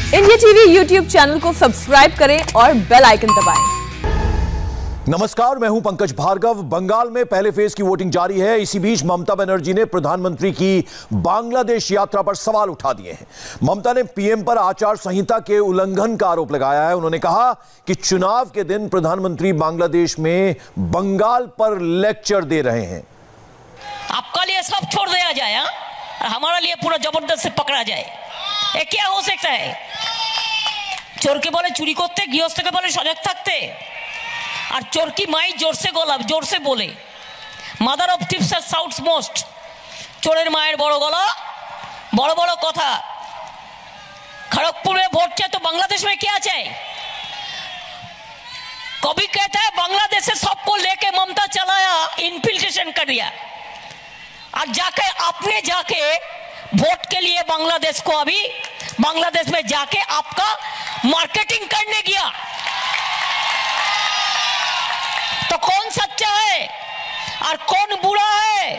India TV YouTube channel को subscribe करें और बेल आइकन दबाएं। नमस्कार, मैं हूं पंकज भार्गव। बंगाल में पहले फेज की वोटिंग जारी है। इसी बीच ममता बनर्जी ने प्रधानमंत्री की बांग्लादेश यात्रा पर सवाल उठा दिए हैं। ममता ने पीएम पर आचार संहिता के उल्लंघन का आरोप लगाया है। उन्होंने कहा कि चुनाव के दिन प्रधानमंत्री बांग्लादेश में बंगाल पर लेक्चर दे रहे हैं। आपका लिए सब छोड़ दिया जाए और हमारा लिए पूरा जबरदस्त से पकड़ा जाए, ये क्या हो सकता है? चोर के बोले चुरी करते, गृहस्थ के बोले सजग থাকতে, और चोर की माई जोर से बोले मादार ऑफ टिप्स साउट्स मोस्ट। चोरेर माয়ের বড় গলা, বড় বড় কথা। खड़गपुर में वोट चाहे तो बांग्लादेश में क्या चाहे? कभी कहता है बांग्लादेश से सबको लेके ममता चलाया, इन्फिल्ट्रेशन कर दिया, और जाके आपने जाके वोट के लिए बांग्लादेश को अभी बांग्लादेश में जाके आपका मार्केटिंग करने गया। तो कौन सच्चा है और कौन बुरा है?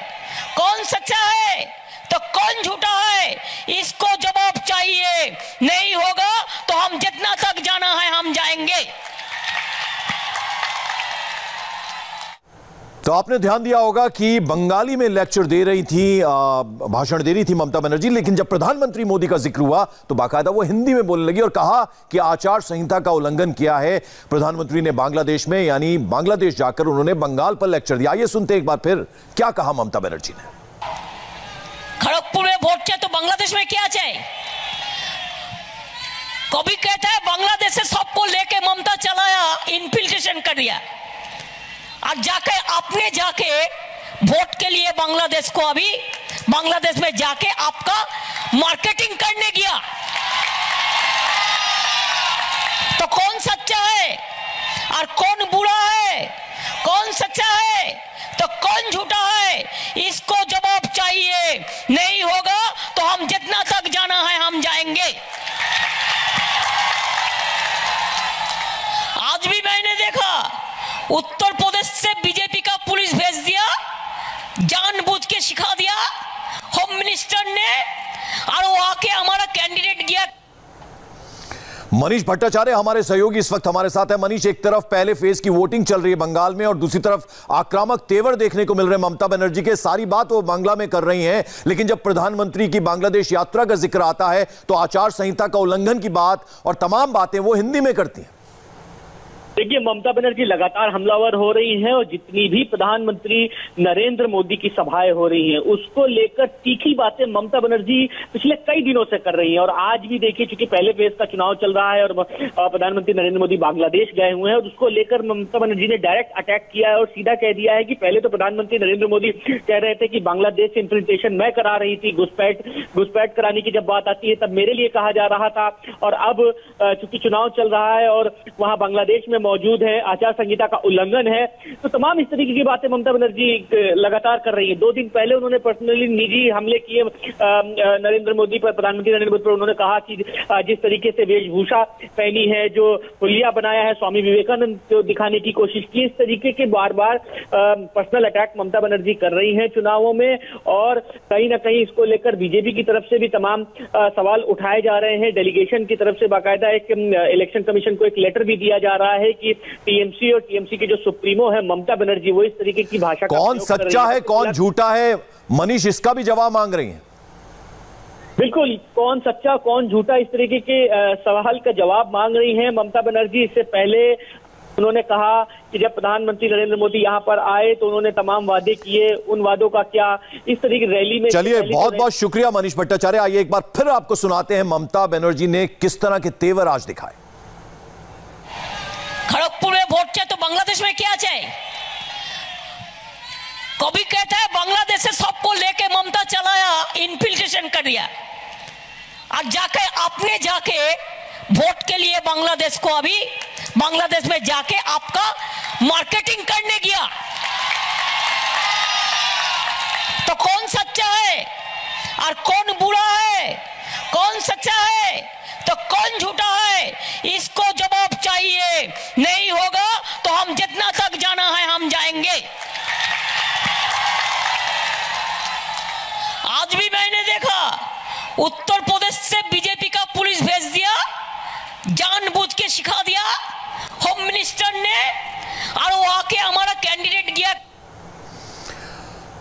कौन सच्चा है तो कौन झूठा है? इसको जवाब चाहिए। नहीं होगा तो हम जितना तक जाना है हम जाएंगे। तो आपने ध्यान दिया होगा कि बंगाली में लेक्चर दे रही थी, भाषण दे रही थी ममता बनर्जी, लेकिन जब प्रधानमंत्री मोदी का जिक्र हुआ तो बाकायदा वो हिंदी में बोलने लगी और कहा कि आचार संहिता का उल्लंघन किया है प्रधानमंत्री ने बांग्लादेश में, यानी बांग्लादेश जाकर उन्होंने बंगाल पर लेक्चर दिया। आइए सुनते एक बार फिर क्या कहा ममता बनर्जी ने। खड़गपुर में वोट चाहे तो बांग्लादेश में क्या चाहे? कभी कहता है बांग्लादेश से सबको लेके ममता चलाया, इन्फिल्ट्रेशन कर दिया, और जाके आपने जाके वोट के लिए बांग्लादेश को अभी बांग्लादेश में जाके आपका मार्केटिंग करने गया। तो कौन सच्चा है और कौन बुरा है? कौन सच्चा है तो कौन झूठा है? इसको जवाब चाहिए। नहीं होगा तो हम जितना तक जाना है हम जाएंगे। आज भी मैंने देखा उत्तर प्रदेश से बीजेपी का पुलिस भेज दिया, जानबूझ के सिखा दिया होम मिनिस्टर ने, और वो आके हमारा कैंडिडेट गया। मनीष भट्टाचार्य हमारे सहयोगी इस वक्त हमारे साथ है। मनीष, एक तरफ पहले फेज की वोटिंग चल रही है बंगाल में और दूसरी तरफ आक्रामक तेवर देखने को मिल रहे हैं ममता बनर्जी के। सारी बात वो बांग्ला में कर रही हैं, लेकिन जब प्रधानमंत्री की बांग्लादेश यात्रा का जिक्र आता है तो आचार संहिता का उल्लंघन की बात और तमाम बातें वो हिंदी में करती हैं। देखिए, ममता बनर्जी लगातार हमलावर हो रही हैं और जितनी भी प्रधानमंत्री नरेंद्र मोदी की सभाएं हो रही हैं उसको लेकर तीखी बातें ममता बनर्जी पिछले कई दिनों से कर रही हैं। और आज भी देखिए, चूंकि पहले फेज का चुनाव चल रहा है और प्रधानमंत्री नरेंद्र मोदी बांग्लादेश गए हुए हैं, और उसको लेकर ममता बनर्जी ने डायरेक्ट अटैक किया है और सीधा कह दिया है कि पहले तो प्रधानमंत्री नरेंद्र मोदी कह रहे थे कि बांग्लादेश से इन्फिल्ट्रेशन मैं करा रही थी, घुसपैठ कराने की जब बात आती है तब मेरे लिए कहा जा रहा था, और अब चूंकि चुनाव चल रहा है और वहां बांग्लादेश में मौजूद है, आचार संहिता का उल्लंघन है, तो तमाम इस तरीके की बातें ममता बनर्जी लगातार कर रही है। 2 दिन पहले उन्होंने पर्सनली निजी हमले किए नरेंद्र मोदी पर, प्रधानमंत्री नरेंद्र मोदी पर। उन्होंने कहा कि जिस तरीके से वेशभूषा पहनी है, जो हुलिया बनाया है, स्वामी विवेकानंद को दिखाने की कोशिश की, इस तरीके के बार बार पर्सनल अटैक ममता बनर्जी कर रही है चुनावों में। और कहीं ना कहीं इसको लेकर बीजेपी की तरफ से भी तमाम सवाल उठाए जा रहे हैं। डेलीगेशन की तरफ से बाकायदा एक इलेक्शन कमीशन को एक लेटर भी दिया जा रहा है कि टीएमसी और टीएमसी के जो सुप्रीमो है ममता बनर्जी, वो इस तरीके की भाषा कौन सच्चा है कौन झूठा है, मनीष, इसका भी जवाब मांग रही हैं। बिल्कुल, कौन सच्चा कौन झूठा, इस तरीके के सवाल का जवाब मांग रही हैं ममता बनर्जी। इससे पहले उन्होंने कहा कि जब प्रधानमंत्री नरेंद्र मोदी यहां पर आए तो उन्होंने तमाम वादे किए, उन वादों का क्या, इस तरीके रैली में। चलिए, बहुत बहुत शुक्रिया मनीष भट्टाचार्य। आइए एक बार फिर आपको सुनाते हैं ममता बनर्जी ने किस तरह के तेवर आज दिखाए। खड़गपुर में वोट चाहे तो बांग्लादेश में क्या चाहे? कभी कहता है बांग्लादेश से सबको लेके ममता चलाया, इन्फिल्ट्रेशन कर दिया, और जाके आपने जाके वोट के लिए बांग्लादेश को अभी बांग्लादेश में जाके आपका मार्केटिंग करने गया। तो कौन सच्चा है और कौन बुरा है? कौन सच्चा है तो कौन झूठा है? इसको जवाब चाहिए। नहीं होगा तो हम जितना तक जाना है हम जाएंगे। आज भी मैंने देखा उत्तर प्रदेश से बीजेपी का पुलिस भेज दिया,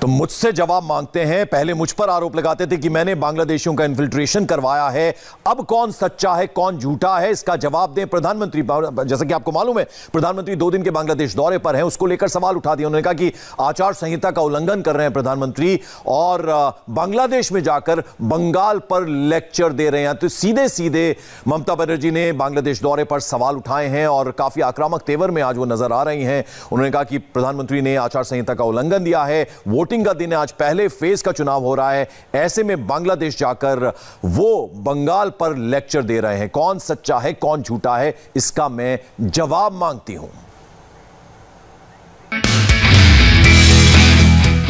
मुझसे जवाब मांगते हैं। पहले मुझ पर आरोप लगाते थे कि मैंने बांग्लादेशियों का इन्फिल्ट्रेशन करवाया है। अब कौन सच्चा है कौन झूठा है इसका जवाब दें प्रधानमंत्री। जैसा कि आपको मालूम है प्रधानमंत्री 2 दिन के बांग्लादेश दौरे पर हैं, उसको लेकर सवाल उठा दिया। उन्होंने कहा कि आचार संहिता का उल्लंघन कर रहे हैं प्रधानमंत्री और बांग्लादेश में जाकर बंगाल पर लेक्चर दे रहे हैं। तो सीधे सीधे ममता बनर्जी ने बांग्लादेश दौरे पर सवाल उठाए हैं और काफी आक्रामक तेवर में आज वो नजर आ रही हैं। उन्होंने कहा कि प्रधानमंत्री ने आचार संहिता का उल्लंघन दिया है। वोटिंग का दिन है, आज पहले फेज का चुनाव हो रहा है, ऐसे में बांग्लादेश जाकर वो बंगाल पर लेक्चर दे रहे हैं। कौन सच्चा है कौन झूठा है इसका मैं जवाब मांगती हूं।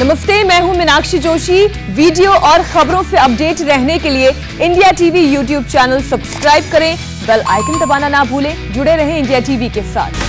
नमस्ते, मैं हूं मीनाक्षी जोशी। वीडियो और खबरों से अपडेट रहने के लिए India TV YouTube channel subscribe करें, बेल आइकन दबाना ना भूलें। जुड़े रहें इंडिया टीवी के साथ।